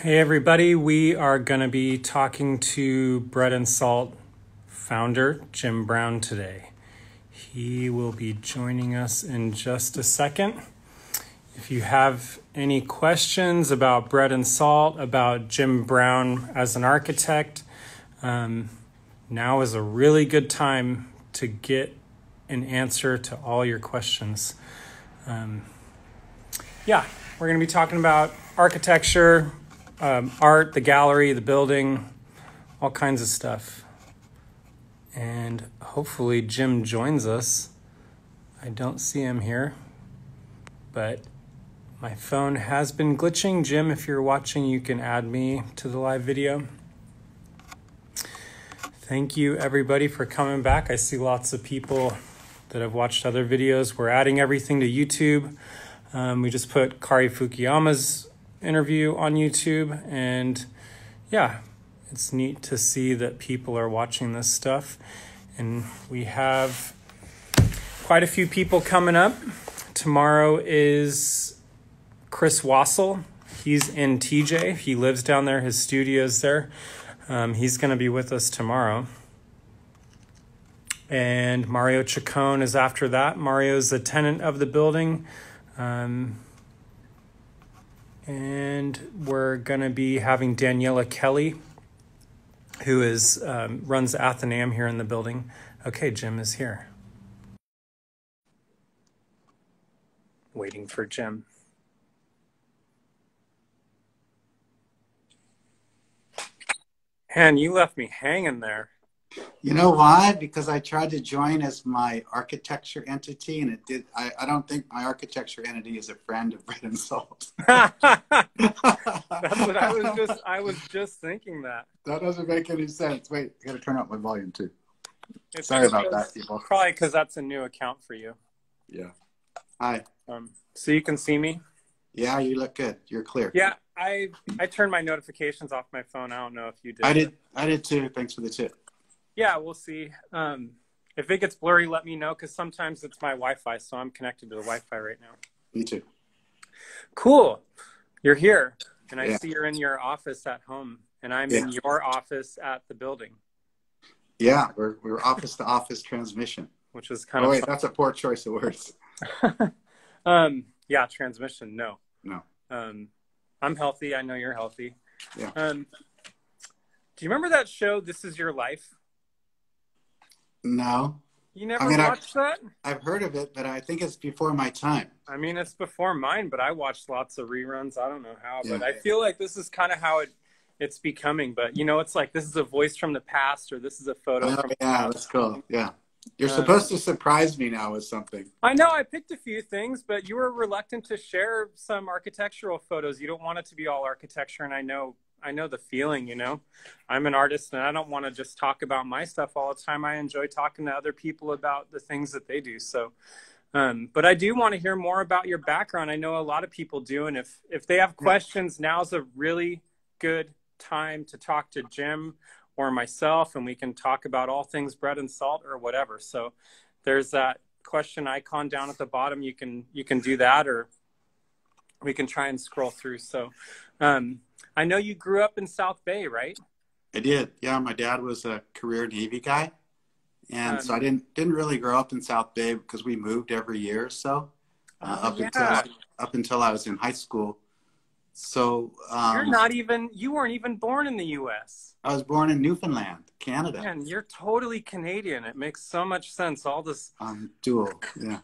Hey everybody, we are going to be talking to Bread and Salt founder Jim Brown today. He will be joining us in just a second. If you have any questions about Bread and Salt, about Jim Brown as an architect, now is a really good time to get an answer to all your questions. We're going to be talking about architecture, art, the gallery, the building, all kinds of stuff. And hopefully Jim joins us. I don't see him here, but my phone has been glitching. Jim, if you're watching, you can add me to the live video. Thank you everybody for coming back. I see lots of people that have watched other videos. We're adding everything to YouTube. We just put Kari Fukuyama's interview on YouTube, and yeah, it's neat to see that people are watching this stuff. And we have quite a few people coming up. Tomorrow is Chris Wassel. He's in TJ. He lives down there. His studio's there. He's going to be with us tomorrow. And Mario Chacon is after that. Mario's a tenant of the building. And we're going to be having Daniela Kelly, who is runs the Athenaeum here in the building. Okay, Jim is here. Waiting for Jim. Man, you left me hanging there. You know why? Because I tried to join as my architecture entity, and it did. I don't think my architecture entity is a friend of Bread and Salt. That's what I was just thinking that. That doesn't make any sense. Wait, I gotta turn up my volume too. Sorry about that, people. Probably because that's a new account for you. Yeah. Hi. So you can see me? Yeah, you look good. You're clear. Yeah, I turned my notifications off my phone. I don't know if you did. I did too. Thanks for the tip. Yeah, we'll see. If it gets blurry, let me know, because sometimes it's my Wi-Fi, so I'm connected to the Wi-Fi right now. Me too. Cool. You're here, and I see you're in your office at home, and I'm in your office at the building. Yeah, we're office-to-office transmission. Which is kind of wait, that's a poor choice of words. Yeah, transmission, no. No. I'm healthy. I know you're healthy. Yeah. Do you remember that show, This Is Your Life? No. You never watched that? I've heard of it, but I think it's before my time. I mean, it's before mine, but I watched lots of reruns. I don't know how, but I feel like this is kind of how it's becoming. But, you know, it's like this is a voice from the past, or this is a photo from the past. That's cool. Yeah. You're supposed to surprise me now with something. I know. I picked a few things, but you were reluctant to share some architectural photos. You don't want it to be all architecture, and I know the feeling, you know. I'm an artist, and I don't want to just talk about my stuff all the time. I enjoy talking to other people about the things that they do. So, but I do want to hear more about your background. I know a lot of people do, and if they have questions, now's a really good time to talk to Jim or myself, and we can talk about all things Bread and Salt or whatever. So there's that question icon down at the bottom. You can do that, or we can try and scroll through. So I know you grew up in South Bay, right? I did. Yeah, my dad was a career Navy guy. And so I didn't really grow up in South Bay because we moved every year or so up until I was in high school. So you weren't even born in the U.S. I was born in Newfoundland, Canada. Man, you're totally Canadian. It makes so much sense. All this dual, yeah.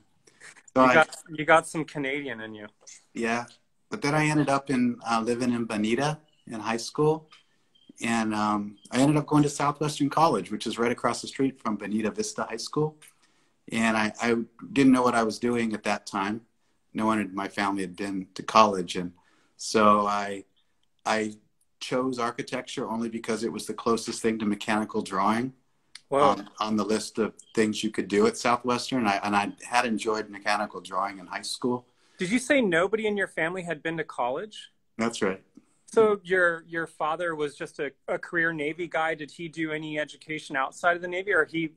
So you got some Canadian in you. Yeah, but then I ended up living in Bonita in high school, and I ended up going to Southwestern College, which is right across the street from Bonita Vista High School. And I didn't know what I was doing at that time. No one in my family had been to college, and so I chose architecture only because it was the closest thing to mechanical drawing on the list of things you could do at Southwestern. And I had enjoyed mechanical drawing in high school. Did you say nobody in your family had been to college? That's right. So your father was just a career Navy guy. Did he do any education outside of the Navy, or he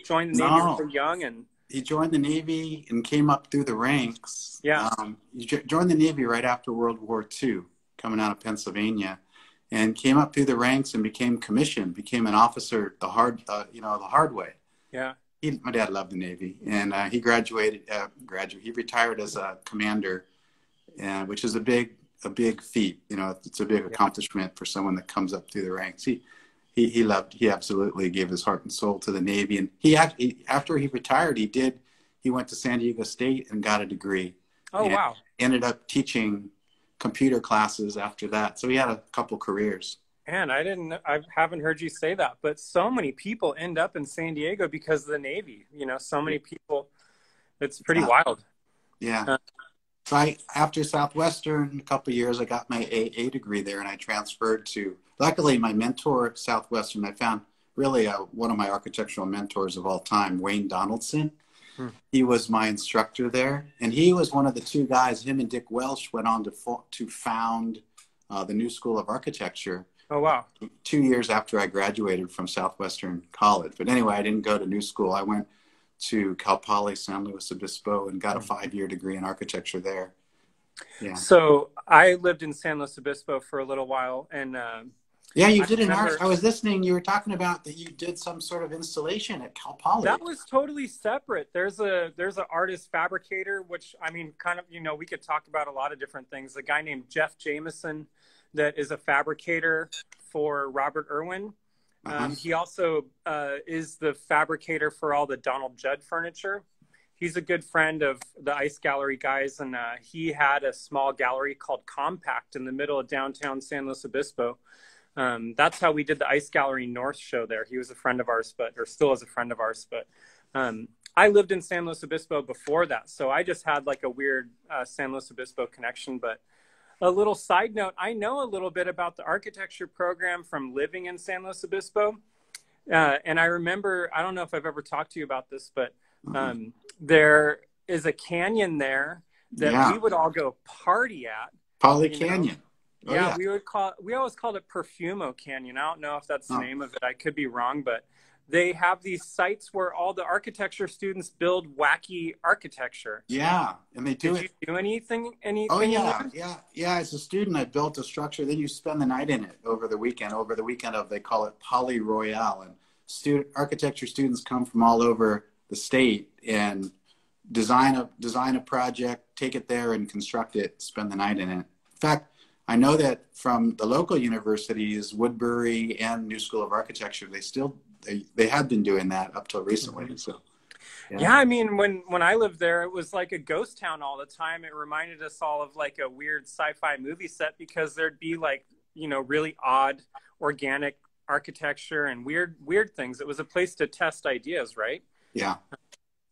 joined the Navy so young? And he joined the Navy and came up through the ranks. Yeah. He joined the Navy right after World War II, coming out of Pennsylvania, and came up through the ranks and became commissioned, became an officer the hard way. Yeah. My dad loved the Navy, and he he retired as a commander, which is a big feat. You know, it's a big accomplishment for someone that comes up through the ranks. He absolutely gave his heart and soul to the Navy. And after he retired, he went to San Diego State and got a degree. Oh, wow. Ended up teaching computer classes after that. So he had a couple careers. Man, I haven't heard you say that, but so many people end up in San Diego because of the Navy. You know, so many people, it's pretty wild. Yeah. So after Southwestern, a couple of years, I got my AA degree there, and I transferred to, luckily my mentor at Southwestern, I found really one of my architectural mentors of all time, Wayne Donaldson. He was my instructor there, and he was one of the two guys, him and Dick Welsh went on to found the New School of Architecture. Oh, wow. 2 years after I graduated from Southwestern College. But anyway, I didn't go to New School. I went to Cal Poly San Luis Obispo and got a 5-year degree in architecture there. Yeah. So I lived in San Luis Obispo for a little while, and yeah, you did an art. I was listening. You were talking about that you did some sort of installation at Cal Poly. That was totally separate. There's an artist fabricator, which, I mean, kind of, you know, we could talk about a lot of different things. A guy named Jeff Jameson that is a fabricator for Robert Irwin. He also is the fabricator for all the Donald Judd furniture. He's a good friend of the Ice Gallery guys, and he had a small gallery called Compact in the middle of downtown San Luis Obispo. That's how we did the Ice Gallery North show there. He was a friend of ours, or still is a friend of ours. But I lived in San Luis Obispo before that, so I just had like a weird San Luis Obispo connection. But a little side note, I know a little bit about the architecture program from living in San Luis Obispo. And I remember, I don't know if I've ever talked to you about this, but there is a canyon there that we would all go party at. Poly Canyon. Oh, yeah, we always called it Perfumo Canyon. I don't know if that's the name of it. I could be wrong, but they have these sites where all the architecture students build wacky architecture. Yeah, and they do Did you do anything? Oh, yeah, yeah. As a student, I built a structure. Then you spend the night in it over the weekend. Over the weekend of, they call it Poly Royale. And architecture students come from all over the state and design a project, take it there and construct it, spend the night in it. In fact, I know that from the local universities, Woodbury and New School of Architecture, they had been doing that up till recently. So, yeah, I mean, when I lived there, it was like a ghost town all the time. It reminded us all of like a weird sci-fi movie set because there'd be like, you know, really odd organic architecture and weird things. It was a place to test ideas, right? Yeah.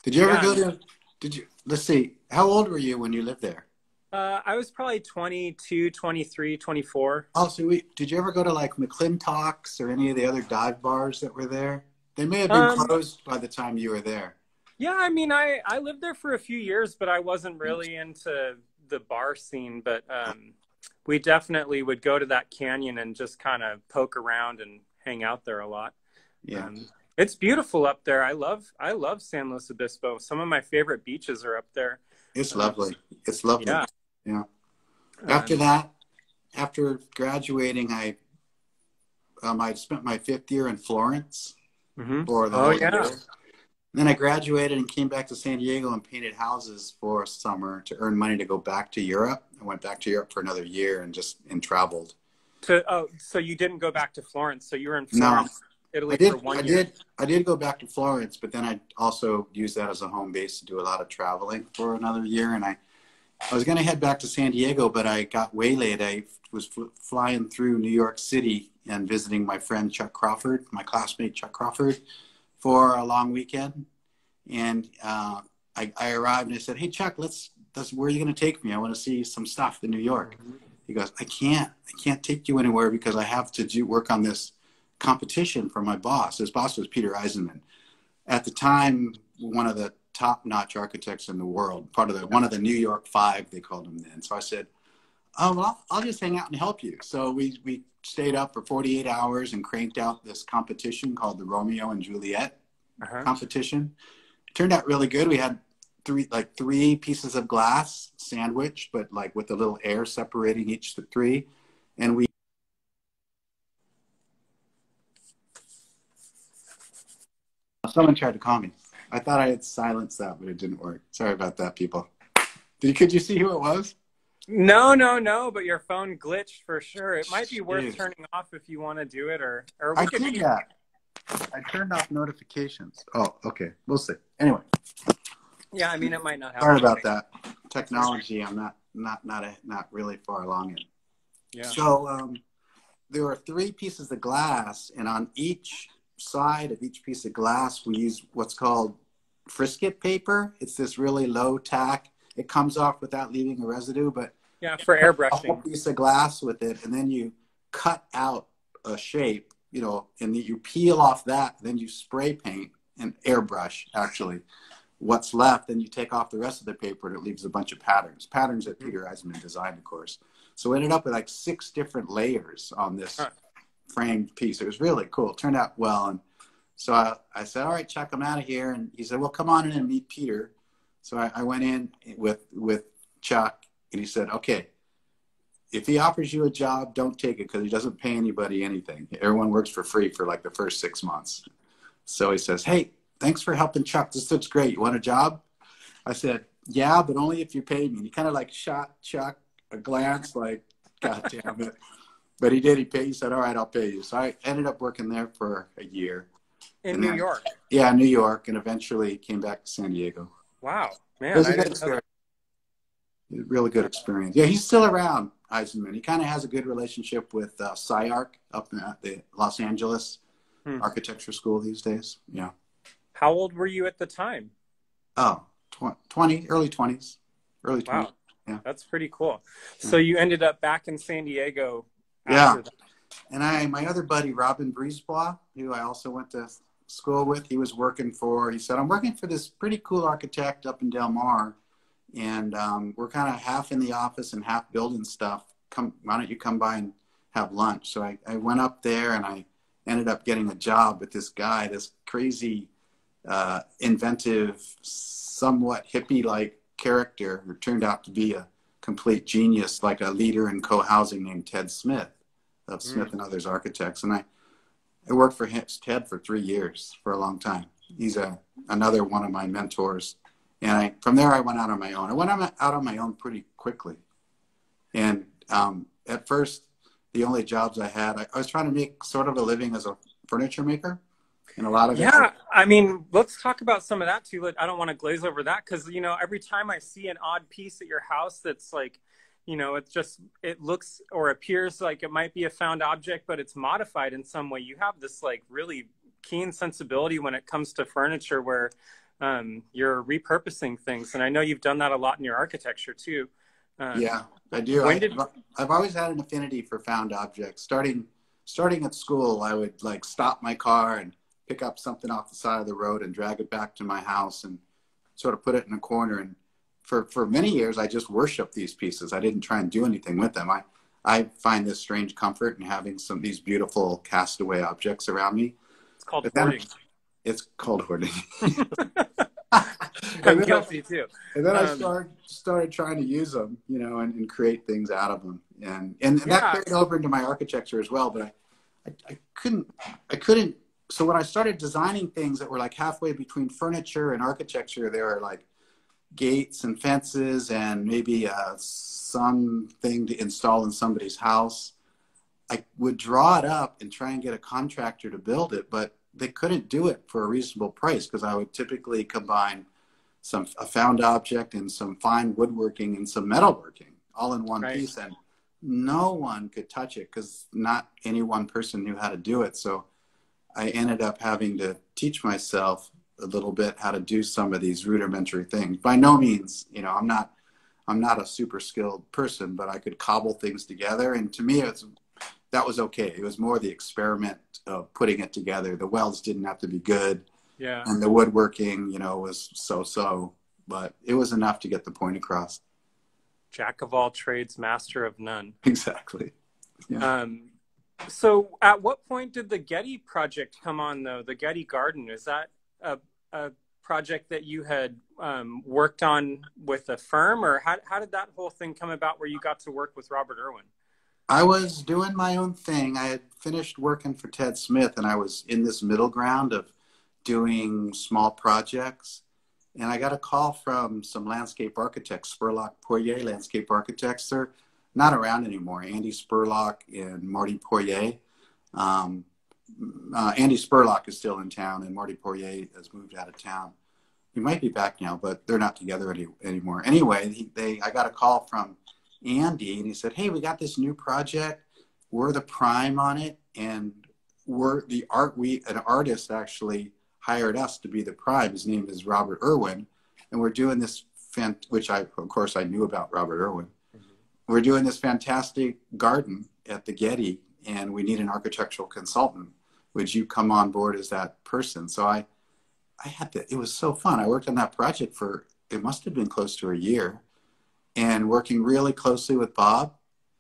Did you ever go to? Let's see. How old were you when you lived there? I was probably 22, 23, 24. Oh, so did you ever go to like McClintock's or any of the other dive bars that were there? They may have been closed by the time you were there. Yeah, I mean, I lived there for a few years, but I wasn't really into the bar scene. But we definitely would go to that canyon and just kind of poke around and hang out there a lot. Yeah. It's beautiful up there. I love San Luis Obispo. Some of my favorite beaches are up there. It's lovely. It's lovely. Yeah. Yeah. After that, after graduating, I spent my 5th year in Florence for the whole year. Then I graduated and came back to San Diego and painted houses for a summer to earn money to go back to Europe. I went back to Europe for another year and traveled. So you didn't go back to Florence. So you were in Florence, Italy for 1 year. I did go back to Florence, but then I also used that as a home base to do a lot of traveling for another year. And I was going to head back to San Diego, but I got waylaid. I was flying through New York City and visiting my friend Chuck Crawford, my classmate Chuck Crawford, for a long weekend. And I arrived and I said, "Hey, Chuck, where are you going to take me? I want to see some stuff in New York." He goes, I can't take you anywhere because I have to work on this competition for my boss." His boss was Peter Eisenman. At the time, one of the top-notch architects in the world, one of the New York Five, they called him then. So I said, "Oh, well, I'll just hang out and help you." So we stayed up for 48 hours and cranked out this competition called the Romeo and Juliet competition. It turned out really good. We had three pieces of glass sandwiched, but like with a little air separating each the three. And we, someone tried to call me. I thought I had silenced that, but it didn't work. Sorry about that, people. Could you see who it was? No, but your phone glitched for sure. It might be worth Jeez. turning off if you want to do it, or we I could did keep. that. I turned off notifications. Oh, okay. We'll see. Anyway, Yeah, I mean, it might not happen. sorry about that. Technology, I'm not really far along in. Yeah. So there are 3 pieces of glass, and on each side of each piece of glass, we use what's called frisket paper. It's this really low tack. It comes off without leaving a residue, but Yeah, for a whole airbrushing. piece of glass with it, and then you cut out a shape, you know, and you peel off that, then you spray paint and airbrush actually what's left, then you take off the rest of the paper and it leaves a bunch of patterns that Peter Eisman designed, of course. So we ended up with like 6 different layers on this framed piece. It was really cool. It turned out well. And so I said, all right, Chuck, I'm out of here. And he said, well, come on in and meet Peter. So I went in with Chuck, and he said, okay, if he offers you a job, don't take it, because he doesn't pay anybody anything. Everyone works for free for like the first 6 months. So he says, hey, thanks for helping Chuck. This looks great. You want a job? I said, yeah, but only if you pay me. And he kind of like shot Chuck a glance like, God damn it. But he did. He said, all right, I'll pay you. So I ended up working there for a year. In New York? Yeah, New York, and eventually came back to San Diego. Wow, man. It was a good experience. Really good experience. Yeah, he's still around, Eisenman. He kind of has a good relationship with SciArc up at the Los Angeles architecture school these days. Yeah. How old were you at the time? Oh, 20, early 20s. Early 20s. Wow. Yeah. That's pretty cool. So you ended up back in San Diego after that. And my other buddy, Robin Brisebois, who I also went to school with, he said, I'm working for this pretty cool architect up in Del Mar, and we're kind of half in the office and half building stuff. Why don't you come by and have lunch? So I went up there, and I ended up getting a job with this guy, this crazy, inventive, somewhat hippie-like character who turned out to be a complete genius, like a leader in co-housing named Ted Smith of Smith and Others Architects. And I worked for Ted for 3 years, for a long time. He's another one of my mentors. And from there, I went out on my own. I went out on my own pretty quickly. And at first, the only jobs I had, I was trying to make sort of a living as a furniture maker. And a lot of I mean, let's talk about some of that too. I don't want to glaze over that, because, you know, every time I see an odd piece at your house that's like, you know, it looks or appears like it might be a found object, but it's modified in some way. You have this like really keen sensibility when it comes to furniture, where you're repurposing things. And I know you've done that a lot in your architecture too. Yeah, I do. I've always had an affinity for found objects. Starting at school, I would like stop my car and pick up something off the side of the road and drag it back to my house and sort of put it in a corner. And for many years, I just worshiped these pieces. I didn't try and do anything with them. I find this strange comfort in having these beautiful castaway objects around me. It's called hoarding. It's called hoarding. I'm guilty too. And then I started trying to use them, you know, and create things out of them. And that carried over into my architecture as well. But I couldn't. So when I started designing things that were like halfway between furniture and architecture, there are like gates and fences and maybe something to install in somebody's house. I would draw it up and try and get a contractor to build it, but they couldn't do it for a reasonable price, because I would typically combine a found object and some fine woodworking and some metalworking all in one piece, and no one could touch it because not any one person knew how to do it. So I ended up having to teach myself a little bit how to do some of these rudimentary things. By no means, you know, I'm not a super skilled person, but I could cobble things together. And to me, that was okay. It was more the experiment of putting it together. The welds didn't have to be good. Yeah. And the woodworking, you know, was so, but it was enough to get the point across. Jack of all trades, master of none. Exactly. Yeah. So at what point did the Getty project come on, though? The Getty Garden, is that a project that you had worked on with a firm, or how did that whole thing come about where you got to work with Robert Irwin? I was doing my own thing. I had finished working for Ted Smith, and I was in this middle ground of doing small projects. And I got a call from some landscape architects, Spurlock Poirier landscape architects. They're not around anymore. Andy Spurlock and Marty Poirier. Andy Spurlock is still in town, and Marty Poirier has moved out of town. He might be back now, but they're not together anymore. Anyway, I got a call from Andy, and he said, "Hey, we got this new project. We're the prime on it, and an artist actually hired us to be the prime. His name is Robert Irwin, and we're doing this which of course I knew about Robert Irwin. Mm-hmm. We're doing this fantastic garden at the Getty, and we need an architectural consultant. Would you come on board as that person?" So I had to. It was so fun. I worked on that project for, it must have been close to a year, and working really closely with Bob.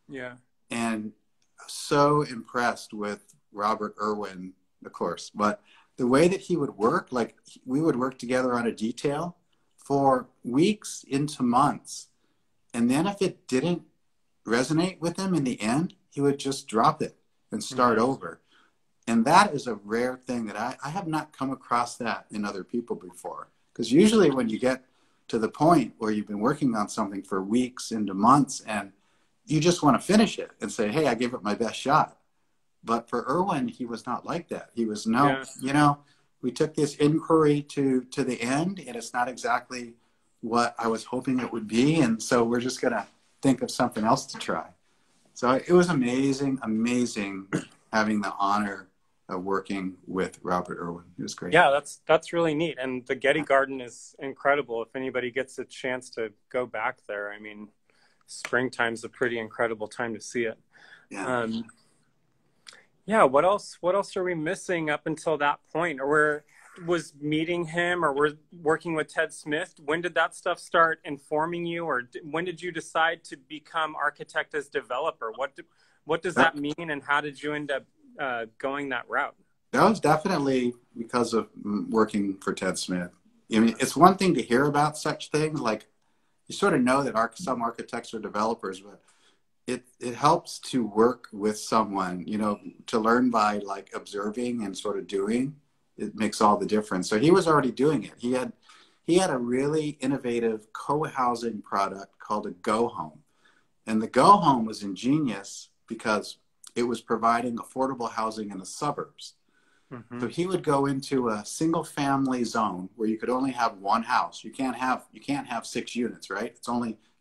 Yeah. And so impressed with Robert Irwin, of course, but the way that he would work, like we would work together on a detail for weeks into months. And then if it didn't resonate with him in the end, he would just drop it and start mm-hmm. over. And that is a rare thing that I have not come across that in other people before. Because usually when you get to the point where you've been working on something for weeks into months and you just want to finish it and say, hey, I gave it my best shot. But for Irwin, he was not like that. He was, we took this inquiry to the end, and it's not exactly what I was hoping it would be. And so we're just going to think of something else to try. So it was amazing having the honor of working with Robert Irwin. It was great. Yeah, that's really neat. And the Getty Garden is incredible. If anybody gets a chance to go back there, I mean, springtime's a pretty incredible time to see it. Yeah. What else are we missing up until that point? Or was meeting him, or we're working with Ted Smith? When did that stuff start informing you, or when did you decide to become architect as developer? What does that mean, and how did you end up going that route? That was definitely because of working for Ted Smith. I mean, it's one thing to hear about such things, like you sort of know that some architects are developers, but it helps to work with someone, to learn by like observing and sort of doing. It makes all the difference. So he was already doing it. He had a really innovative co-housing product called a Go Home. And the Go Home was ingenious because it was providing affordable housing in the suburbs. Mm-hmm. So he would go into a single family zone where you could only have one house. You can't have 6 units, right?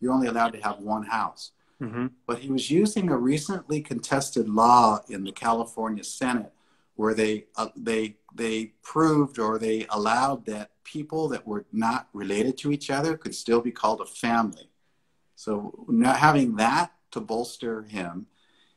You're only allowed to have one house. Mm-hmm. But he was using a recently contested law in the California Senate where they proved, or they allowed, that people that were not related to each other could still be called a family. So not having that to bolster him,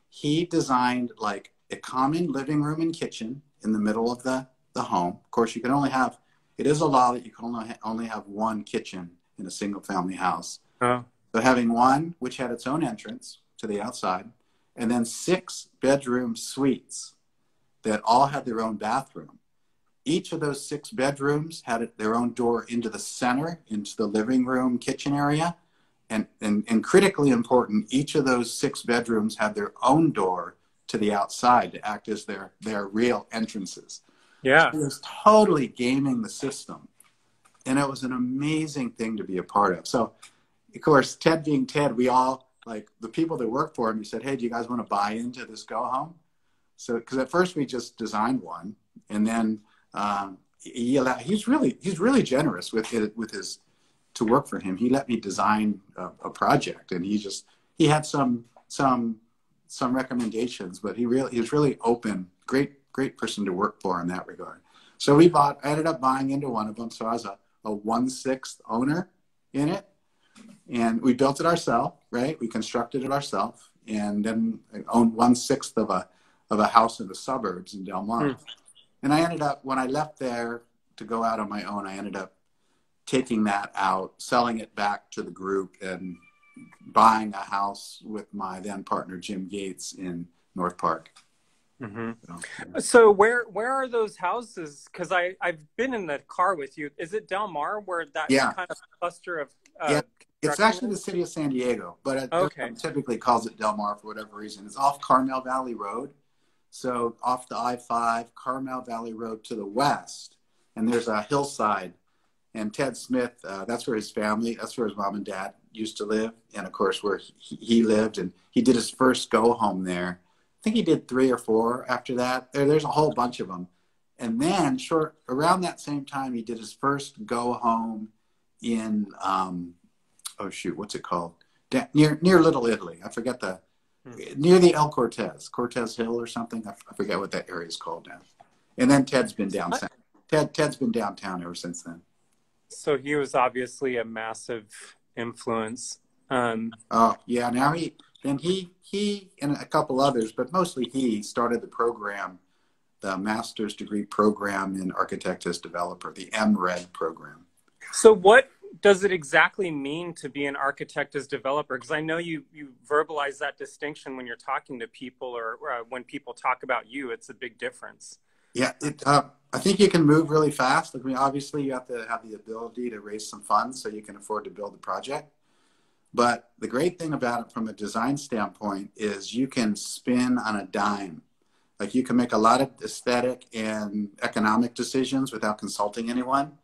he designed like a common living room and kitchen in the middle of the home. Of course, you can only have, it is a law that you can only have one kitchen in a single family house. Oh. So having one, which had its own entrance to the outside, and then 6 bedroom suites that all had their own bathroom. Each of those 6 bedrooms had their own door into the center, into the living room, kitchen area. And critically important, each of those 6 bedrooms had their own door to the outside to act as their real entrances. Yeah. So it was totally gaming the system. And it was an amazing thing to be a part of. So, of course, Ted being Ted, we all, like the people that worked for him, he said, hey, do you guys want to buy into this Go Home? So, because at first we just designed one, and then he's really generous with his to work for him. He let me design a project, and he had some recommendations, but he was really open. Great person to work for in that regard. So I ended up buying into one of them. So I was a 1/6 owner in it, and we built it ourselves, right? We constructed it ourselves, and then I owned 1/6 of a house in the suburbs in Del Mar. And I ended up, when I left there to go out on my own, I ended up taking that out, selling it back to the group, and buying a house with my then partner, Jim Gates, in North Park. Mm-hmm. So where are those houses? Because I've been in the car with you. Is it Del Mar where that kind of cluster of It's construction actually the is? city of San Diego, but Okay. everyone typically calls it Del Mar for whatever reason. It's off Carmel Valley Road. So off the I-5, Carmel Valley Road to the west, and there's a hillside. And Ted Smith, that's where his family, that's where his mom and dad used to live, and of course where he lived. And he did his first go home there. I think he did 3 or 4 after that. There's a whole bunch of them. And then around that same time, he did his first go home in oh shoot, what's it called? Near Little Italy. I forget near the El Cortez Hill or something. I forget what that area is called now. And then Ted's been downtown. Ted's been downtown ever since then. So he was obviously a massive influence. Oh yeah, now he and a couple others, but mostly he started the program, the master's degree program in architect as developer, the MRED program. So what does it exactly mean to be an architect as developer? Because I know you verbalize that distinction when you're talking to people, or when people talk about you. It's a big difference. Yeah, I think you can move really fast. I mean, obviously you have to have the ability to raise some funds so you can afford to build the project. But the great thing about it from a design standpoint is you can spin on a dime. Like you can make a lot of aesthetic and economic decisions without consulting anyone,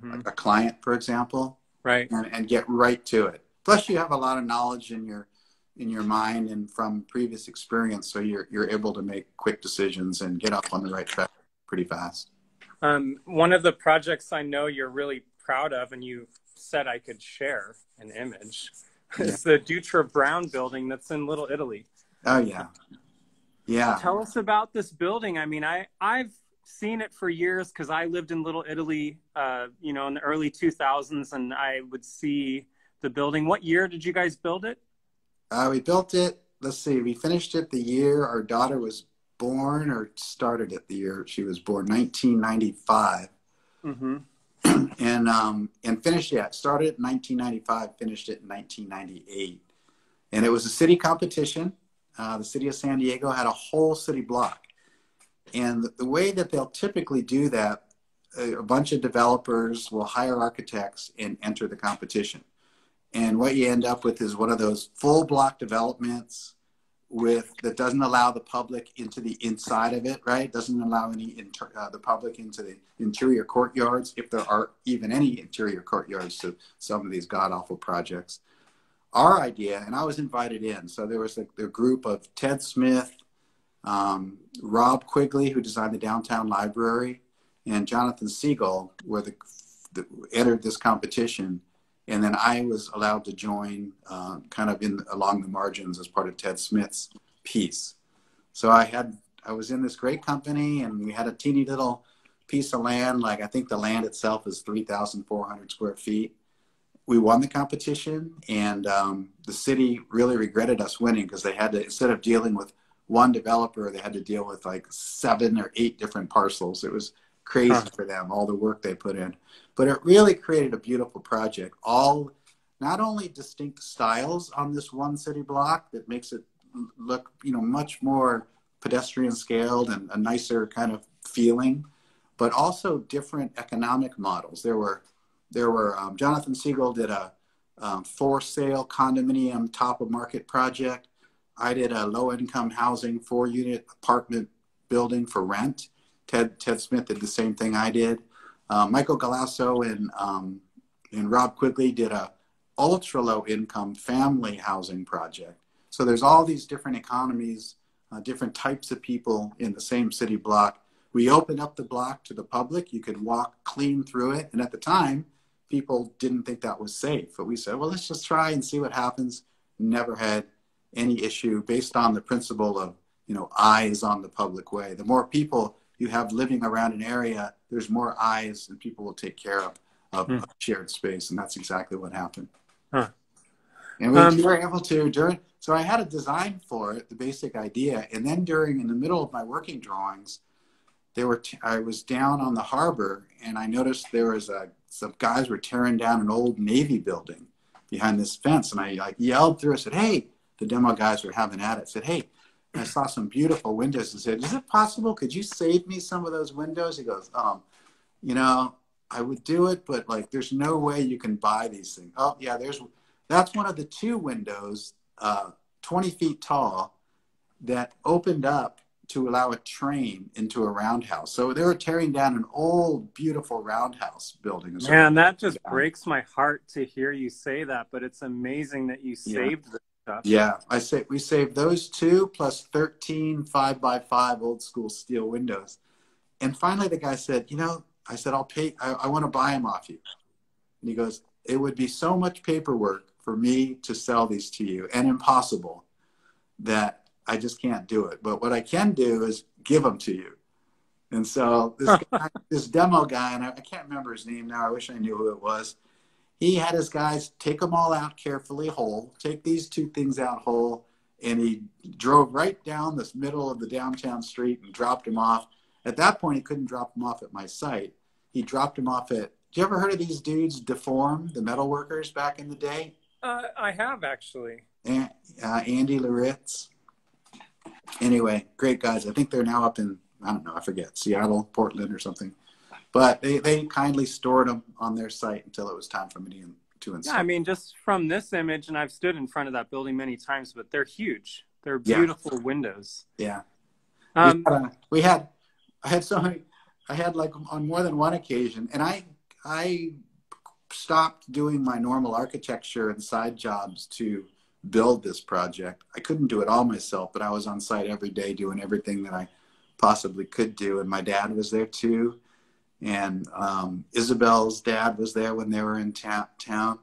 like a client, for example, right? And get right to it. Plus, you have a lot of knowledge in your mind and from previous experience, so you're able to make quick decisions and get off on the right track pretty fast. One of the projects I know you're really proud of, and you said I could share an image, is the Dutra Brown building that's in Little Italy. Oh yeah, yeah. Tell us about this building. I mean, I've seen it for years because I lived in Little Italy, in the early 2000s, and I would see the building. What year did you guys build it? We built it. Let's see. We finished it the year our daughter was born, or started it the year she was born, 1995. And finished it. Started it in 1995. Finished it in 1998. And it was a city competition. The city of San Diego had a whole city block. And the way that they'll typically do that, a bunch of developers will hire architects and enter the competition. And what you end up with is one of those full block developments that doesn't allow the public into the inside of it, right? Doesn't allow the public into the interior courtyards, if there are even any interior courtyards to some of these god-awful projects. Our idea, and I was invited in, so there was the group of Ted Smith, Rob Quigley, who designed the downtown library, and Jonathan Siegel entered this competition. And then I was allowed to join kind of along the margins as part of Ted Smith's piece. So I was in this great company, and we had a teeny little piece of land. Like I think the land itself is 3,400 square feet. We won the competition, and the city really regretted us winning because they had to, instead of dealing with one developer, they had to deal with like 7 or 8 different parcels. It was crazy for them, all the work they put in. But it really created a beautiful project. All not only distinct styles on this one city block that makes it look, much more pedestrian scaled and a nicer kind of feeling, but also different economic models. There were Jonathan Siegel did a for sale condominium top of market project. I did a low income housing 4-unit apartment building for rent. Ted Smith did the same thing I did. Michael Galasso and Rob Quigley did a ultra low income family housing project. So there's all these different economies, different types of people in the same city block. We opened up the block to the public. You could walk clean through it. And at the time, people didn't think that was safe. But we said, well, let's just try and see what happens. Never had any issue based on the principle of, eyes on the public way. The more people you have living around an area, there's more eyes and people will take care of shared space. And that's exactly what happened. Huh. And we were able to, so I had a design for it, the basic idea. And then in the middle of my working drawings, I was down on the harbor and I noticed there was some guys were tearing down an old Navy building behind this fence. And I yelled through, I said, hey, the demo guys were having at it. I said, hey, and I saw some beautiful windows and said, is it possible? Could you save me some of those windows? He goes, I would do it, but like, there's no way you can buy these things. Oh yeah, That's one of the two windows, 20 feet tall, that opened up to allow a train into a roundhouse. So they were tearing down an old, beautiful roundhouse building. Man, that just breaks my heart to hear you say that, but it's amazing that you saved this stuff. Yeah, we saved those two plus 13 5x5 old school steel windows. And finally the guy said, you know, I said, I'll pay, I want to buy them off you. And he goes, it would be so much paperwork for me to sell these to you, and impossible, that I just can't do it. But what I can do is give them to you. And so this guy, this demo guy, and I can't remember his name now. I wish I knew who it was. He had his guys take them all out carefully whole, take these two things out whole, and he drove right down this middle of the downtown street and dropped them off. At that point, he couldn't drop them off at my site. He dropped them off at, do you ever heard of these dudes, Deform, the metal workers back in the day? I have, actually. Andy Loritz. Anyway, great guys. I think they're now up in, I don't know, I forget, Seattle, Portland or something. But they kindly stored them on their site until it was time for me to install. Yeah, I mean, just from this image, and I've stood in front of that building many times, but they're huge. They're beautiful windows. Yeah. I had like on more than one occasion, and I stopped doing my normal architecture and side jobs to build this project. I couldn't do it all myself, but I was on site every day doing everything that I possibly could do. And my dad was there too. And Isabel's dad was there when they were in town.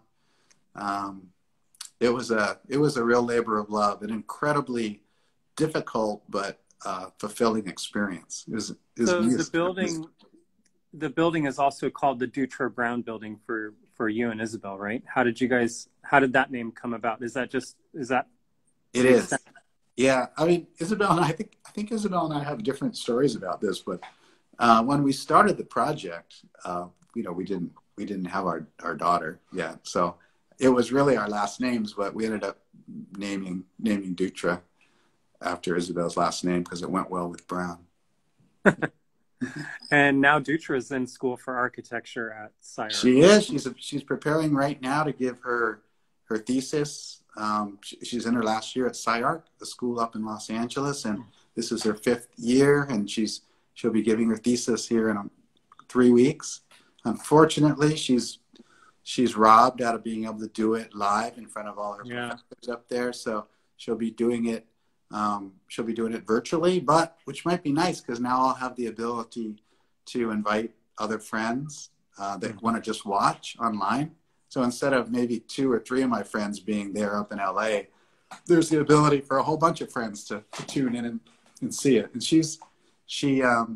It was a real labor of love, an incredibly difficult but fulfilling experience. So the building is also called the Dutra Brown Building for you and Isabel, right? How did that name come about? It is. Yeah. I mean, Isabel and I think Isabel and I have different stories about this, but when we started the project, we didn't have our daughter yet. So it was really our last names, but we ended up naming Dutra after Isabel's last name because it went well with Brown. And now Dutra is in school for architecture at SciArc. She is. She's preparing right now to give her thesis. She's in her last year at SciArc, the school up in Los Angeles, and this is her 5th year, and she'll be giving her thesis here in 3 weeks. Unfortunately, she's robbed out of being able to do it live in front of all her professors up there, so she'll be doing it. She'll be doing it virtually, but which might be nice because now I'll have the ability to invite other friends that want to just watch online. So instead of maybe 2 or 3 of my friends being there up in LA, there's the ability for a whole bunch of friends to tune in and see it. And she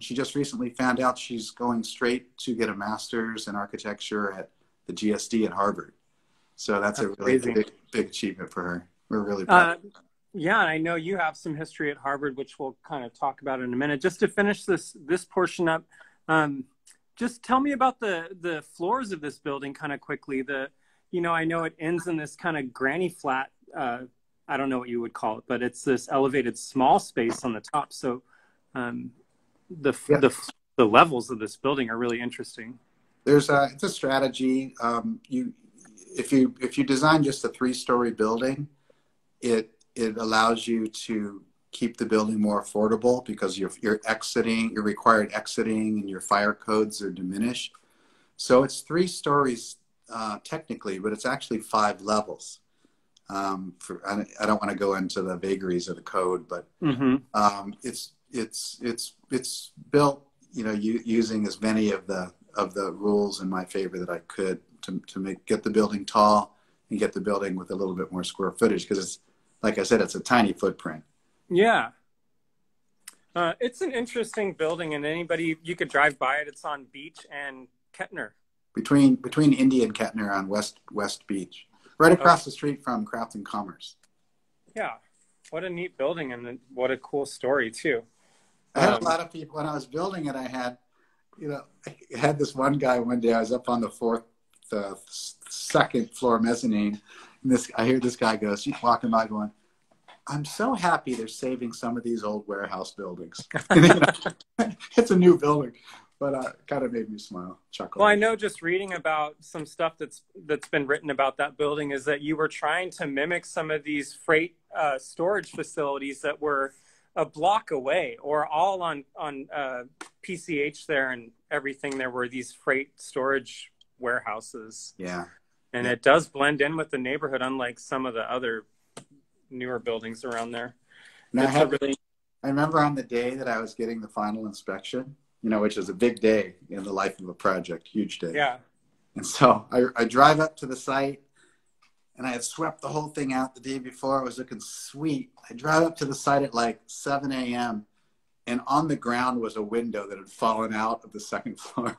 just recently found out she's going straight to get a master's in architecture at the GSD at Harvard. So that's a really big achievement for her. We're really proud. Yeah, I know you have some history at Harvard, which we'll kind of talk about in a minute. Just to finish this portion up, just tell me about the floors of this building kind of quickly. I know it ends in this kind of granny flat, I don't know what you would call it, but it's this elevated small space on the top. So the levels of this building are really interesting. It's a strategy. If you design just a 3-story building, it allows you to keep the building more affordable because your required exiting and your fire codes are diminished. So it's 3 stories technically, but it's actually 5 levels. I don't want to go into the vagaries of the code, but it's built, using as many of the rules in my favor that I could to get the building tall and get the building with a little bit more square footage because it's, like I said, it's a tiny footprint. Yeah. It's an interesting building, and you could drive by it. It's on Beach and Kettner. Between Indy and Kettner on West Beach, right across the street from Craft and Commerce. Yeah. What a neat building, and what a cool story too. I had a lot of people when I was building it. I had this one guy one day. I was up on the 2nd floor mezzanine. I hear this guy goes, he's walking by going, I'm so happy they're saving some of these old warehouse buildings. It's a new building. but kind of made me smile, chuckle. Well, I know just reading about some stuff that's been written about that building is that you were trying to mimic some of these freight storage facilities that were a block away, or all on PCH there and everything. There were these freight storage warehouses. Yeah. And it does blend in with the neighborhood, unlike some of the other newer buildings around there. Now, I remember on the day that I was getting the final inspection, you know, which is a big day in the life of a project, huge day. Yeah. And so I drive up to the site, and I had swept the whole thing out the day before. It was looking sweet. I drive up to the site at like 7 a.m., and on the ground was a window that had fallen out of the second floor.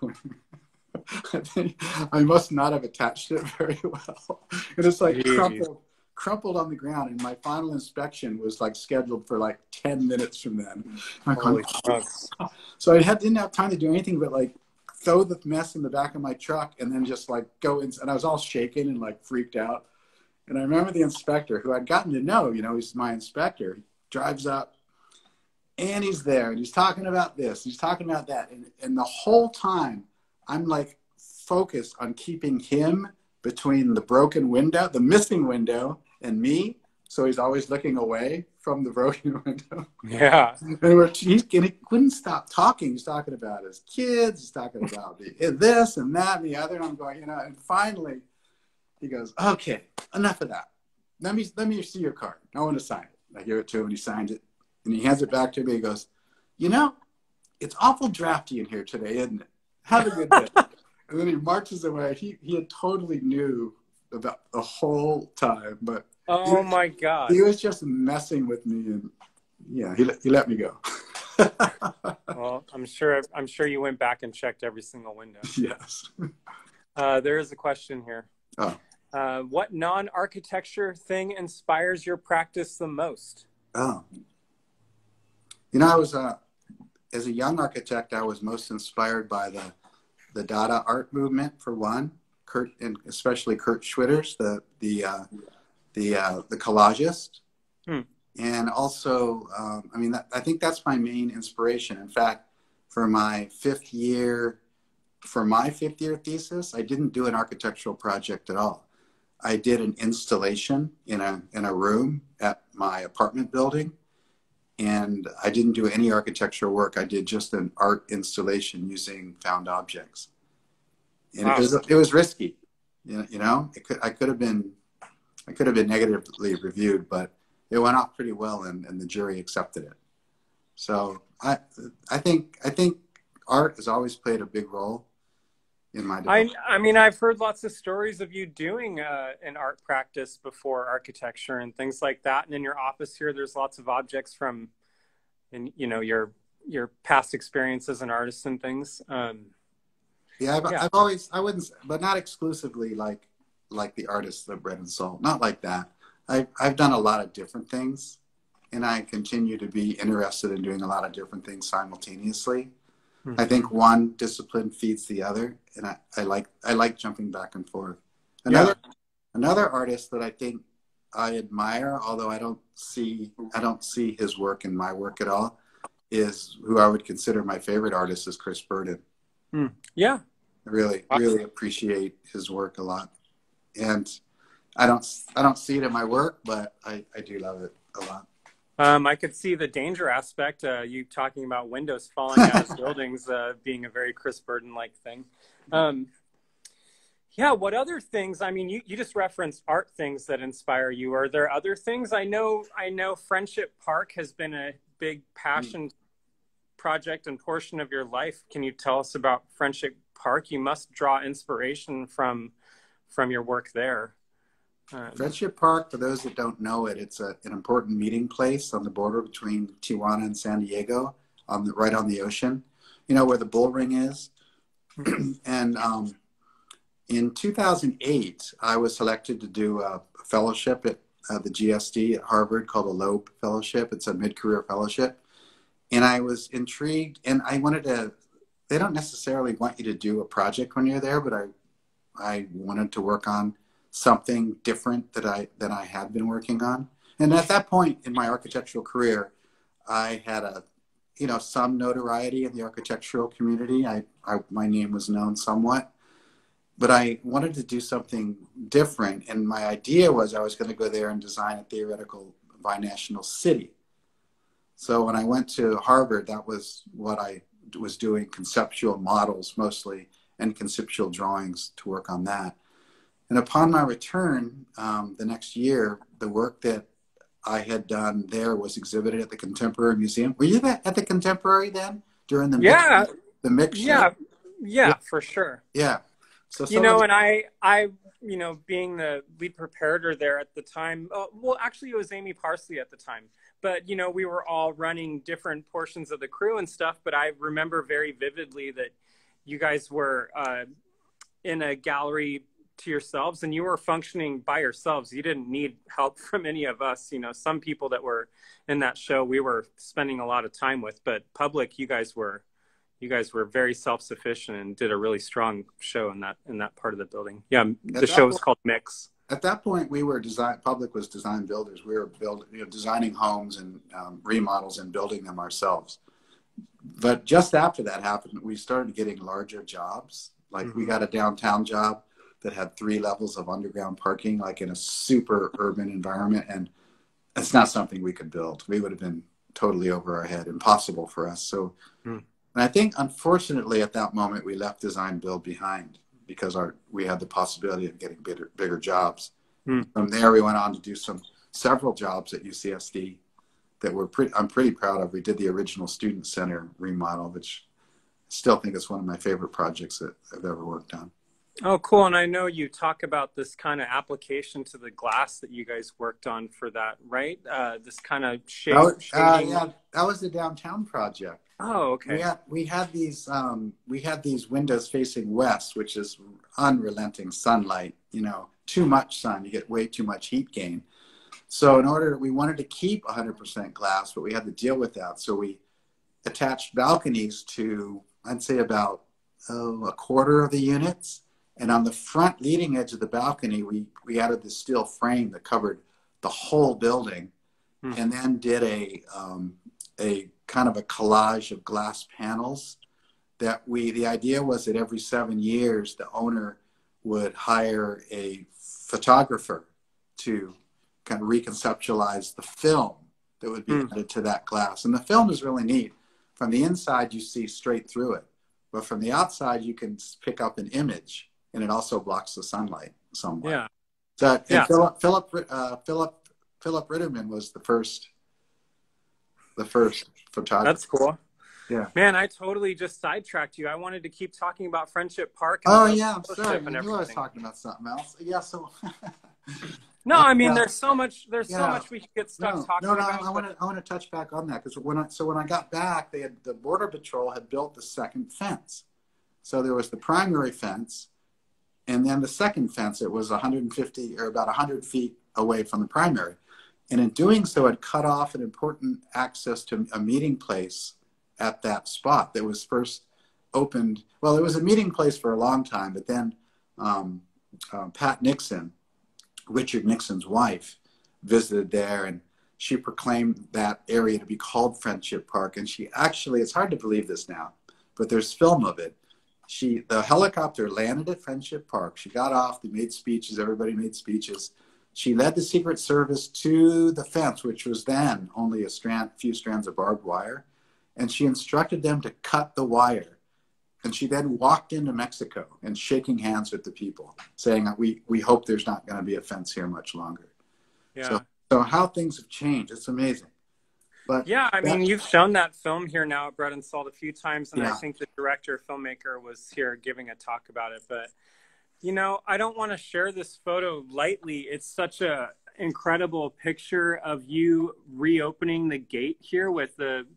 I think I must not have attached it very well. And it's like crumpled on the ground. And my final inspection was like scheduled for like 10 minutes from then. So I didn't have time to do anything but like throw the mess in the back of my truck and then just like go in. And I was all shaken and like freaked out. And I remember the inspector, who I'd gotten to know, you know, he's my inspector, drives up, and he's there, and he's talking about this, he's talking about that. And the whole time, I'm like focused on keeping him between the broken window, the missing window, and me. So he's always looking away from the broken window. Yeah. And he couldn't stop talking. He's talking about his kids. He's talking about this and that and the other. And I'm going, you know, and finally he goes, okay, enough of that. Let me see your card. I want to sign it. I give it to him, and he signs it. And he hands it back to me. He goes, you know, it's awful drafty in here today, isn't it? Have a good day. And then he marches away. He had totally knew about the whole time, but my God, he was just messing with me, and yeah, he let me go. Well, I'm sure you went back and checked every single window. Yes. There is a question here. Oh. What non-architecture thing inspires your practice the most? Oh. You know, I was as a young architect, I was most inspired by the Dada art movement, for one. Kurt, and especially Kurt Schwitter's, the collagist. And also, I mean, I think that's my main inspiration. In fact, for my fifth year thesis, I didn't do an architectural project at all. I did an installation in a room at my apartment building, and I didn't do any architectural work. I did just an art installation using found objects, and wow. It was risky, you know. I could have been negatively reviewed, but it went off pretty well, and the jury accepted it. So I think art has always played a big role in my development. I mean, I've heard lots of stories of you doing an art practice before architecture and things like that. And in your office here, there's lots of objects from, you know, your past experience as an artist and things. I've always, I wouldn't, but not exclusively like the artists of Bread and Salt. Not like that. I've done a lot of different things, and I continue to be interested in doing a lot of different things simultaneously. Mm-hmm. I think one discipline feeds the other, and I like jumping back and forth. Another artist that I think I admire, although I don't see his work in my work at all, is who I would consider my favorite artist, is Chris Burden. Yeah, I really appreciate his work a lot, and I don't see it in my work, but I do love it a lot. I could see the danger aspect. You talking about windows falling out of buildings being a very Chris Burden-like thing. Yeah, what other things? I mean, you just referenced art things that inspire you. Are there other things? I know Friendship Park has been a big passion project and portion of your life. Can you tell us about Friendship Park? You must draw inspiration from your work there. Friendship Park, for those that don't know it, it's an important meeting place on the border between Tijuana and San Diego, right on the ocean, you know, where the bull ring is. And in 2008, I was selected to do a fellowship at the GSD at Harvard called the Loeb Fellowship. It's a mid-career fellowship. And I was intrigued, and I wanted to, they don't necessarily want you to do a project when you're there, but I wanted to work on something different that I had been working on. And at that point in my architectural career, I had you know, some notoriety in the architectural community. My name was known somewhat, but I wanted to do something different. And my idea was I was going to go there and design a theoretical binational city. So when I went to Harvard, that was what I was doing, conceptual models mostly and conceptual drawings to work on that. And upon my return the next year, the work that I had done there was exhibited at the Contemporary Museum. Were you at the Contemporary then during the Yeah, mix yeah, show? yeah, for sure. Yeah. So You some of know, the, and you know, being the lead preparator there at the time, well, actually, it was Amy Parsley at the time. But, you know, we were all running different portions of the crew and stuff. But I remember very vividly that you guys were in a gallery to yourselves and you were functioning by yourselves. You didn't need help from any of us. You know, some people that were in that show, we were spending a lot of time with, but public, you guys were very self-sufficient and did a really strong show in that part of the building. Yeah. The show was called Mix. at that point, we were public was design builders. We were designing homes and remodels and building them ourselves. But just after that happened, we started getting larger jobs. Like we got a downtown job that had 3 levels of underground parking, like in a super urban environment. And it's not something we could build. We would have been totally over our head, impossible for us. So, and I think, unfortunately, at that moment, we left design build behind because we had the possibility of getting bigger jobs. From there, we went on to do several jobs at UCSD that I'm pretty proud of. We did the original student center remodel, which I still think is one of my favorite projects that I've ever worked on. Oh, cool. And I know you talk about this kind of application to the glass that you guys worked on for that, right? This kind of shading. Yeah, that was the downtown project. Oh, okay. We had these windows facing west, which is unrelenting sunlight. You know, too much sun, you get way too much heat gain. So we wanted to keep 100% glass, but we had to deal with that. So we attached balconies to, I'd say, about a quarter of the units. And on the front leading edge of the balcony, we added this steel frame that covered the whole building, and then did a kind of a collage of glass panels the idea was that every 7 years, the owner would hire a photographer to kind of reconceptualize the film that would be added to that glass. And the film is really neat. From the inside, you see straight through it. But from the outside, you can pick up an image, and it also blocks the sunlight somewhat. Yeah. So, and Philip Ritterman was the first photographer. That's cool. Yeah. Man, I totally just sidetracked you. I wanted to keep talking about Friendship Park. And I'm sorry. I knew I was talking about something else. Yeah. So. No, I mean, there's so much we could get stuck talking about. I want to touch back on that because when I got back, the Border Patrol had built the second fence. So there was the primary fence, and then the second fence. It was 150 or about 100 feet away from the primary, and in doing so, it cut off an important access to a meeting place at that spot that was first opened. Well, it was a meeting place for a long time, but then Pat Nixon, Richard Nixon's wife, visited there, and she proclaimed that area to be called Friendship Park. And she actually, it's hard to believe this now, but there's film of it. The helicopter landed at Friendship Park. She got off, they made speeches, everybody made speeches. She led the Secret Service to the fence, which was then only a few strands of barbed wire. And she instructed them to cut the wire. And she then walked into Mexico and shaking hands with the people, saying, we hope there's not going to be a fence here much longer. Yeah. So how things have changed, it's amazing. But yeah, I mean, you've shown that film here now at Bread and Salt a few times, and I think the director, filmmaker was here giving a talk about it. But, you know, I don't want to share this photo lightly. It's such a incredible picture of you reopening the gate here with the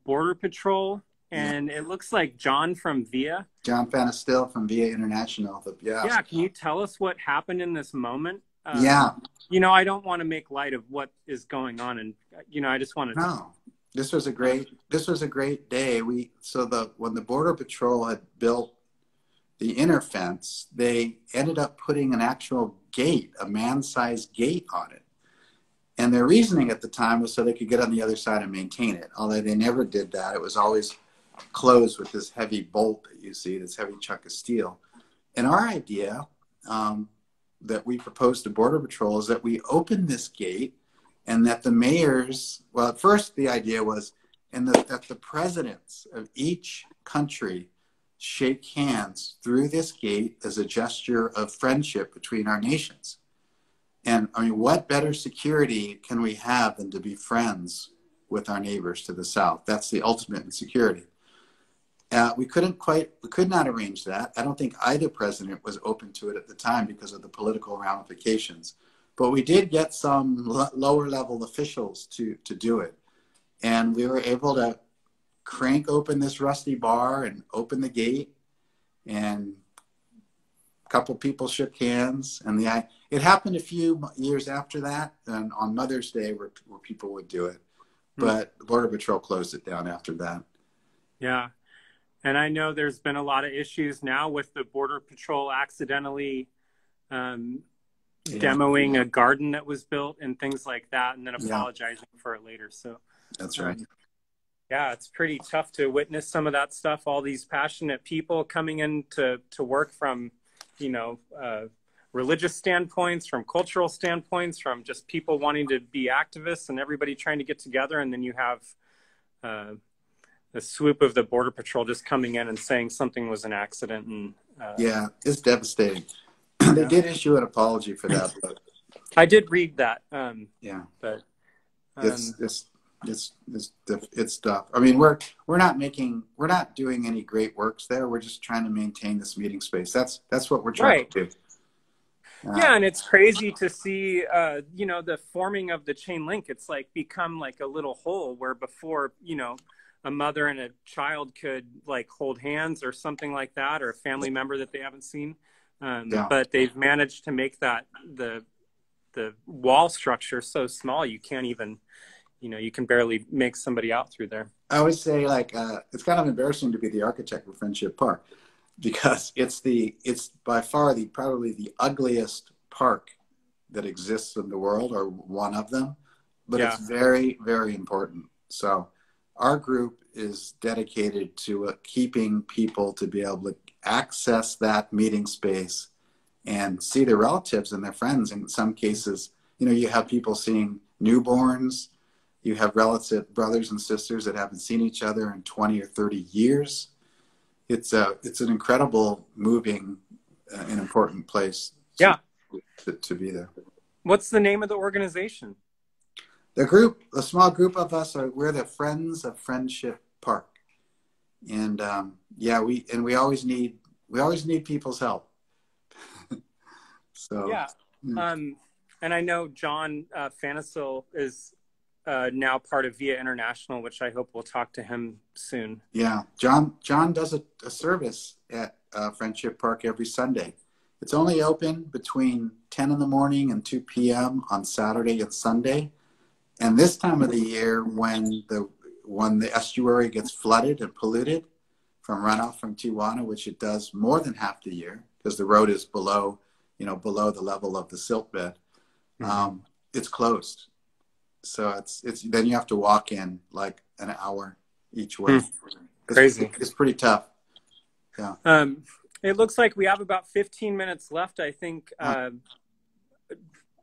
Border Patrol. And it looks like John from VIA. John Fanastil from VIA International. Yeah, can you tell us what happened in this moment? You know, I don't want to make light of what is going on, and you know, I just want to. No, this was a great day. When the Border Patrol had built the inner fence, they ended up putting an actual gate, a man-sized gate on it. And their reasoning at the time was so they could get on the other side and maintain it. Although they never did that. It was always closed with this heavy bolt that you see, this heavy chunk of steel. And our idea that we proposed to Border Patrol is that we open this gate and that the mayors, well, at first the idea was that the presidents of each country shake hands through this gate as a gesture of friendship between our nations. And I mean, what better security can we have than to be friends with our neighbors to the south? That's the ultimate in security. We could not arrange that. I don't think either president was open to it at the time because of the political ramifications. But we did get some lower level officials to do it. And we were able to crank open this rusty bar and open the gate, and a couple people shook hands. And it happened a few years after that, and on Mother's Day where people would do it. But the Border Patrol closed it down after that. Yeah. And I know there's been a lot of issues now with the Border Patrol accidentally demoing a garden that was built and things like that, and then apologizing for it later. So that's right. Yeah, it's pretty tough to witness some of that stuff. All these passionate people coming in to work from, religious standpoints, from cultural standpoints, from just people wanting to be activists, and everybody trying to get together. And then you have the swoop of the Border Patrol just coming in and saying something was an accident. And yeah, it's devastating. They did issue an apology for that, but I did read that. But it's tough. I mean, we're not doing any great works there. We're just trying to maintain this meeting space. That's what we're trying to do. Yeah, and it's crazy to see, the forming of the chain link. It's like become like a little hole where before, a mother and a child could like hold hands or something like that, or a family member that they haven't seen. But they've managed to make that the wall structure so small you can't even, you can barely make somebody out through there. I would say it's kind of embarrassing to be the architect of Friendship Park, because it's by far probably the ugliest park that exists in the world, or one of them, but it's very, very important. So our group is dedicated to keeping people to be able to access that meeting space and see their relatives and their friends. In some cases, you have people seeing newborns, you have brothers and sisters that haven't seen each other in 20 or 30 years. It's an incredible, moving, and important place to be there. What's the name of the organization? A small group of us we're the Friends of Friendship Park. And we always need people's help. So and I know John Fanisil is now part of Via International, which I hope we'll talk to him soon. Yeah, John does a service at Friendship Park every Sunday. It's only open between 10 in the morning and 2 p.m. on Saturday and Sunday. And this time of the year, when the estuary gets flooded and polluted from runoff from Tijuana, which it does more than half the year because the road is below the level of the silt bed, it's closed. So it's then you have to walk in like an hour each way. Crazy. It's pretty tough. Yeah. It looks like we have about 15 minutes left, I think.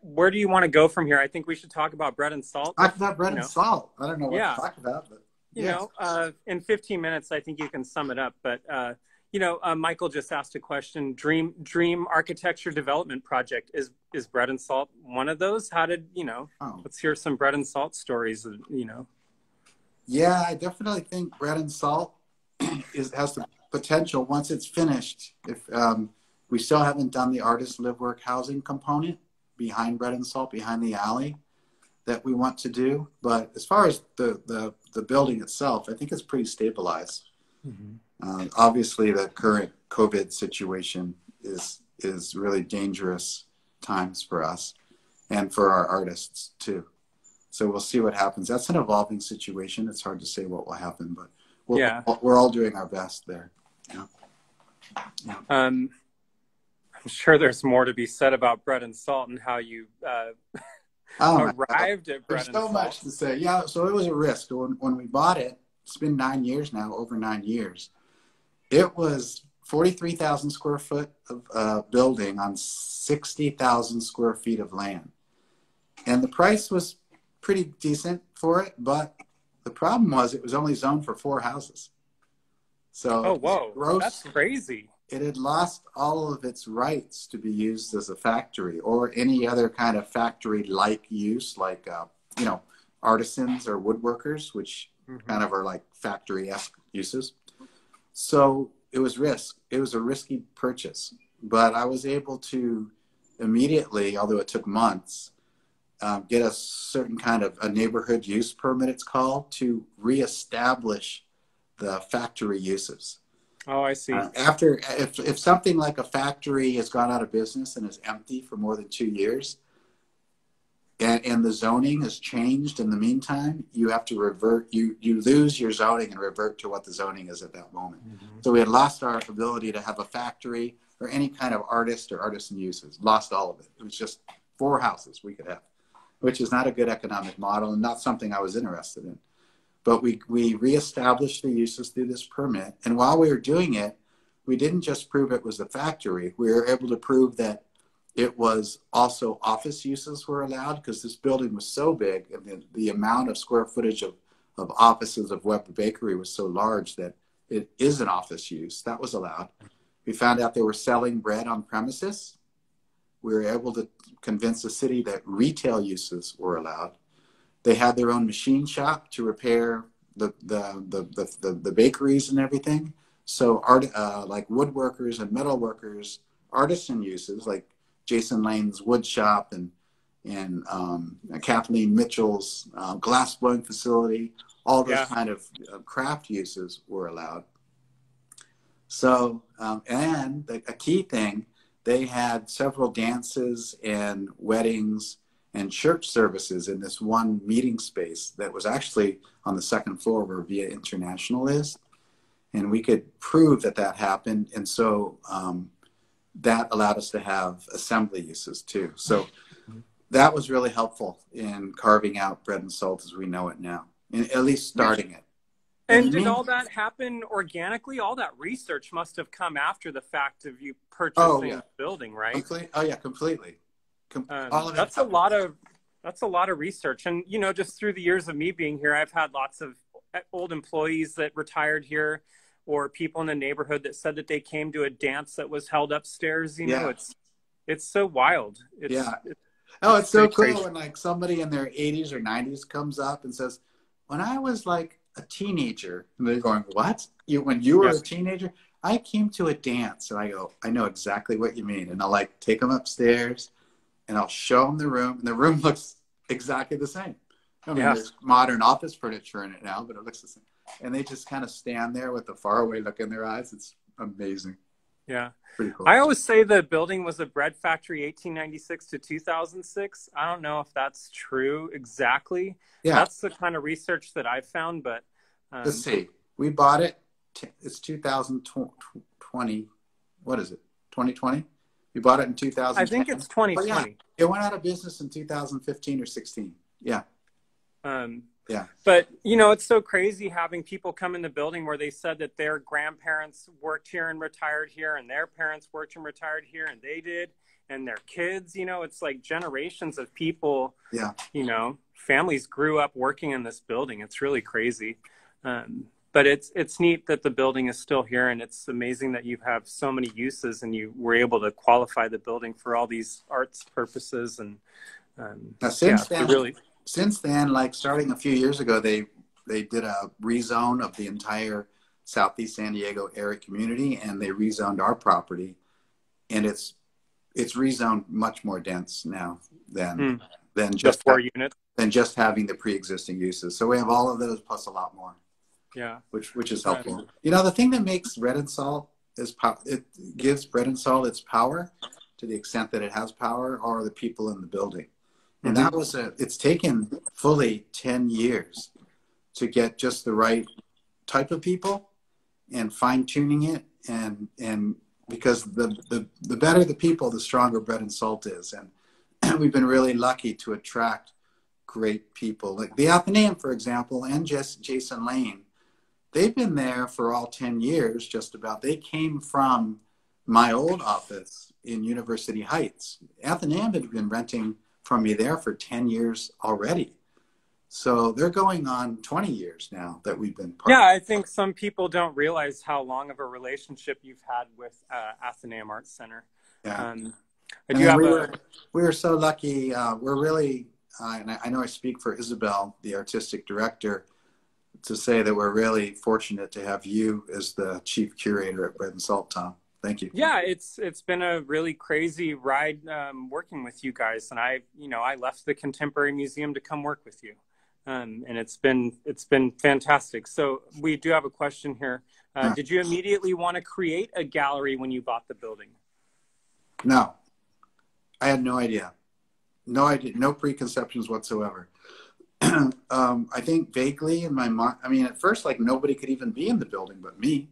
Where do you want to go from here? I think we should talk about bread and salt. Talk about bread and salt. I don't know what to talk about, but in 15 minutes, I think you can sum it up. But Michael just asked a question. Dream architecture development project, is bread and salt one of those? How did Let's hear some bread and salt stories. Yeah, I definitely think bread and salt has the potential once it's finished. If we still haven't done the artist live work housing component behind bread and salt, behind the alley, that we want to do. But as far as the building itself, I think it's pretty stabilized. Mm-hmm. Obviously, the current COVID situation is really dangerous times for us and for our artists too. So we'll see what happens. That's an evolving situation. It's hard to say what will happen, but we're all doing our best there. Yeah. I'm sure there's more to be said about bread and salt and how you Oh my God. arrived at There's Bread and so much Salt? to say. Yeah, so it was a risk. When we bought it, it's been 9 years now, over 9 years. It was 43,000 square foot of building on 60,000 square feet of land. And the price was pretty decent for it, but the problem was it was only zoned for 4 houses. So Oh, it was whoa, that's gross. crazy. It had lost all of its rights to be used as a factory or any other kind of factory-like use, like you know, artisans or woodworkers, which Hmm. kind of are like factory-esque uses. So it was risk. It was a risky purchase, but I was able to immediately, although it took months, get a certain kind of a neighborhood use permit, it's called, to reestablish the factory uses. Oh, I see. After, if something like a factory has gone out of business and is empty for more than 2 years, and the zoning has changed in the meantime, you have to revert, you lose your zoning and revert to what the zoning is at that moment. Hmm. So we had lost our ability to have a factory or any kind of artist or artisan uses, lost all of it. It was just 4 houses we could have, which is not a good economic model and not something I was interested in. But we reestablished the uses through this permit. And while we were doing it, we didn't just prove it was a factory. We were able to prove that it was also office uses were allowed, because this building was so big and the amount of square footage of offices of Weber Bakery was so large that it is an office use. That was allowed. We found out they were selling bread on premises. We were able to convince the city that retail uses were allowed. They had their own machine shop to repair the bakeries and everything. So like woodworkers and metalworkers, artisan uses like Jason Lane's wood shop and Kathleen Mitchell's glass blowing facility, all those Yeah. kind of craft uses were allowed. So, and a key thing, they had several dances and weddings and church services in this one meeting space that was actually on the second floor where Via International is. And we could prove that that happened. And so that allowed us to have assembly uses too. So that was really helpful in carving out Bread and Salt as we know it now, and at least starting it. And did all that happen organically? All that research must have come after the fact of you Oh purchasing yeah, the building, right? oh yeah, completely. All of it That's a happened. lot of research. And you know, just through the years of me being here, I've had lots of old employees that retired here, or people in the neighborhood that said that they came to a dance that was held upstairs. You know, Yeah, it's so wild. yeah. Oh, It's it's so pretty cool crazy. when like somebody in their 80s or 90s comes up and says, "When I was like a teenager," and they're going, "What? When you were Yeah. a teenager, I came to a dance." And I go, "I know exactly what you mean." And I'll like take them upstairs and I'll show them the room, and the room looks exactly the same. I mean, Yeah. there's modern office furniture in it now, but it looks the same. And they just kind of stand there with a faraway look in their eyes. It's amazing. Yeah. Pretty cool. I always say the building was a bread factory 1896 to 2006. I don't know if that's true exactly. Yeah. That's the kind of research that I found, but Let's um, see. We bought it. It's 2020. What is it? 2020? We bought it in I think it's 2010. But yeah, 2020. it went out of business in 2015 or 16. Yeah. Um, Yeah. but, you know, it's so crazy having people come in the building where they said that their grandparents worked here and retired here, and their parents worked and retired here, and they did, and their kids, you know, it's like generations of people, Yeah. you know, families grew up working in this building. It's really crazy. But it's neat that the building is still here, and it's amazing that you have so many uses and you were able to qualify the building for all these arts purposes. And Now, yeah, it's really, since then, like starting a few years ago, they did a rezone of the entire Southeast San Diego area community, and they rezoned our property, and it's rezoned much more dense now than the just 4 units. than just having the pre-existing uses. So we have all of those plus a lot more, Yeah. which is helpful. You know, the thing that makes Bread and Salt is it gives Bread and Salt its power, to the extent that it has power, are the people in the building. And that was it's taken fully 10 years to get just the right type of people and fine tuning it. And because the better the people, the stronger Bread and Salt is. we've been really lucky to attract great people. Like the Athenaeum, for example, and Jason Lane, they've been there for all 10 years, just about. They came from my old office in University Heights. Athenaeum had been renting from me there for 10 years already. So they're going on 20 years now that we've been partners. Yeah, I think some people don't realize how long of a relationship you've had with Athenaeum Arts Center. Yeah. We were so lucky. We're really, and I know I speak for Isabel, the artistic director, to say that we're really fortunate to have you as the chief curator at Bread and Salt, Tom. Thank you. Yeah, it's been a really crazy ride working with you guys, and I left the Contemporary Museum to come work with you, and it's been fantastic. So we do have a question here. Did you immediately want to create a gallery when you bought the building? No, I had no idea. No idea, no preconceptions whatsoever. I think vaguely in my mind, I mean, at first, like nobody could even be in the building but me.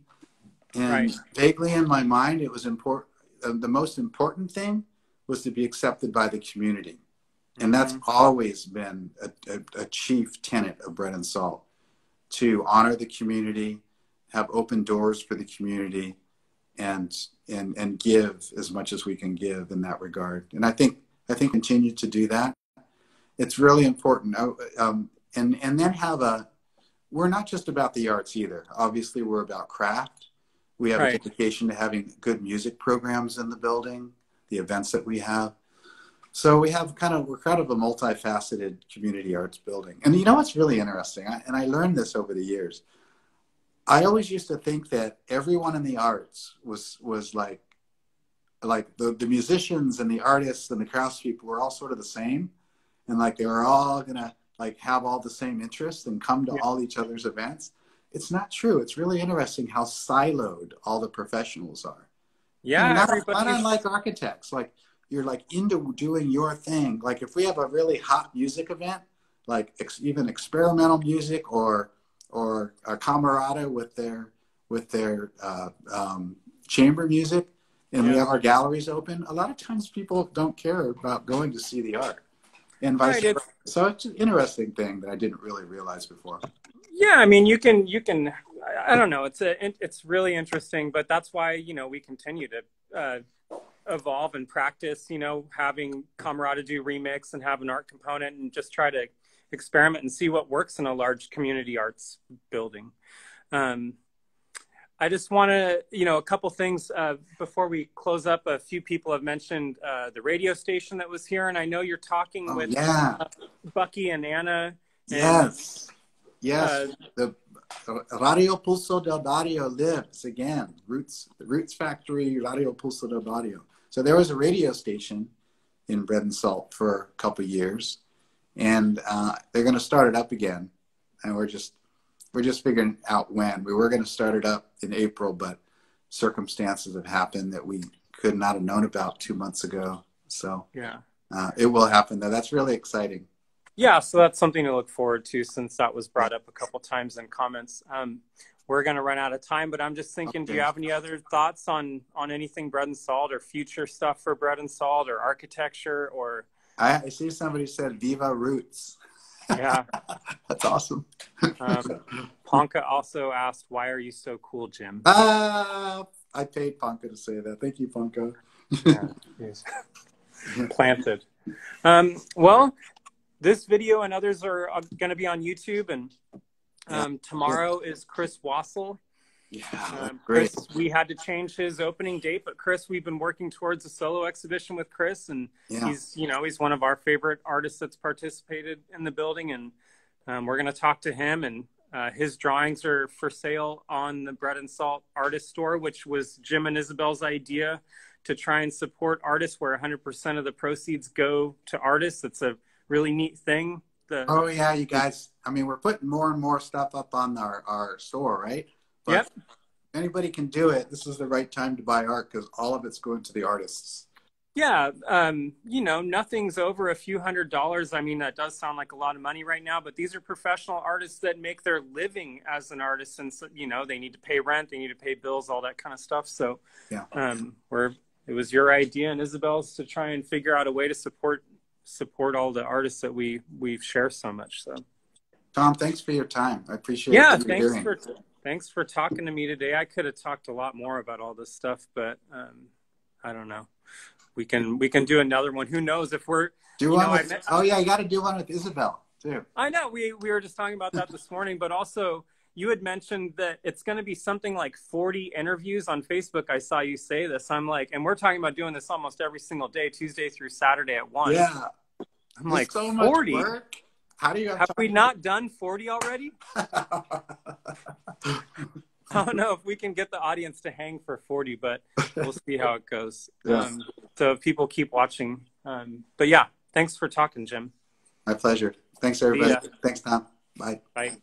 And vaguely in my mind, it was important. The most important thing was to be accepted by the community. And that's always been a chief tenet of Bread and Salt, to honor the community, have open doors for the community, and give as much as we can give in that regard. And I think continue to do that. It's really important. And then we're not just about the arts either. Obviously, we're about craft. We have a dedication to having good music programs in the building, the events that we have. So we're kind of a multifaceted community arts building. And you know what's really interesting? And I learned this over the years. I always used to think that everyone in the arts was like the musicians and the artists and the craftspeople were all sort of the same. And like they were all gonna like have all the same interests and come to all each other's events. It's not true. It's really interesting how siloed all the professionals are. Yeah, not unlike architects. Like you're like into doing your thing. Like if we have a really hot music event, like even experimental music or a camerata with their chamber music, and we have our galleries open, a lot of times people don't care about going to see the art, and vice versa. So it's an interesting thing that I didn't really realize before. Yeah, I mean, you can. I don't know. It's really interesting, but that's why we continue to evolve and practice. Having Camerata do remix and have an art component, and just try to experiment and see what works in a large community arts building. I just want to, a couple things before we close up. A few people have mentioned the radio station that was here, and I know you're talking with Bucky and Anna. And, Yes, the Radio Pulso del Barrio lives again. The Roots Factory, Radio Pulso del Barrio. So there was a radio station in Bread and Salt for a couple of years, and they're going to start it up again. And we're just figuring out when. We were going to start it up in April, but circumstances have happened that we could not have known about 2 months ago. So it will happen though. That's really exciting. Yeah, so that's something to look forward to, since that was brought up a couple times in comments. We're going to run out of time, but I'm just thinking, do you have any other thoughts on anything Bread and Salt, or future stuff for Bread and Salt, or architecture, or? I see somebody said Viva Roots. Yeah. That's awesome. Ponka also asked, why are you so cool, Jim? I paid Ponka to say that. Thank you, Ponka. Planted. Well, this video and others are going to be on YouTube, and tomorrow is Chris Wassel. Yeah, great. Chris, we had to change his opening date, but Chris, we've been working towards a solo exhibition with Chris, and he's one of our favorite artists that's participated in the building, and we're going to talk to him, and his drawings are for sale on the Bread and Salt Artist Store, which was Jim and Isabel's idea to try and support artists, where 100% of the proceeds go to artists. It's a really neat thing. You guys. I mean, we're putting more and more stuff up on our store, right? But anybody can do it. This is the right time to buy art, because all of it's going to the artists. Yeah. Nothing's over a few $100s. I mean, that does sound like a lot of money right now, but these are professional artists that make their living as an artist. And so, they need to pay rent, they need to pay bills, all that kind of stuff. So it was your idea and Isabel's to try and figure out a way to support support all the artists that we share so much. So, Tom, thanks for your time. I appreciate yeah, what you're doing. Thanks for talking to me today. I could have talked a lot more about all this stuff, but I don't know. We can do another one. Who knows if we're oh yeah, you got to do one with Isabel too. I know we were just talking about that this morning, but also you had mentioned that it's going to be something like 40 interviews on Facebook. I saw you say this. I'm like, and we're talking about doing this almost every single day, Tuesday through Saturday at 1. Yeah. I'm like, so 40? Much work. How do you have we not done 40 already? I don't know if we can get the audience to hang for 40, but we'll see how it goes. Yes. So people keep watching. But yeah, thanks for talking, Jim. My pleasure. Thanks, everybody. Thanks, Tom. Bye. Bye.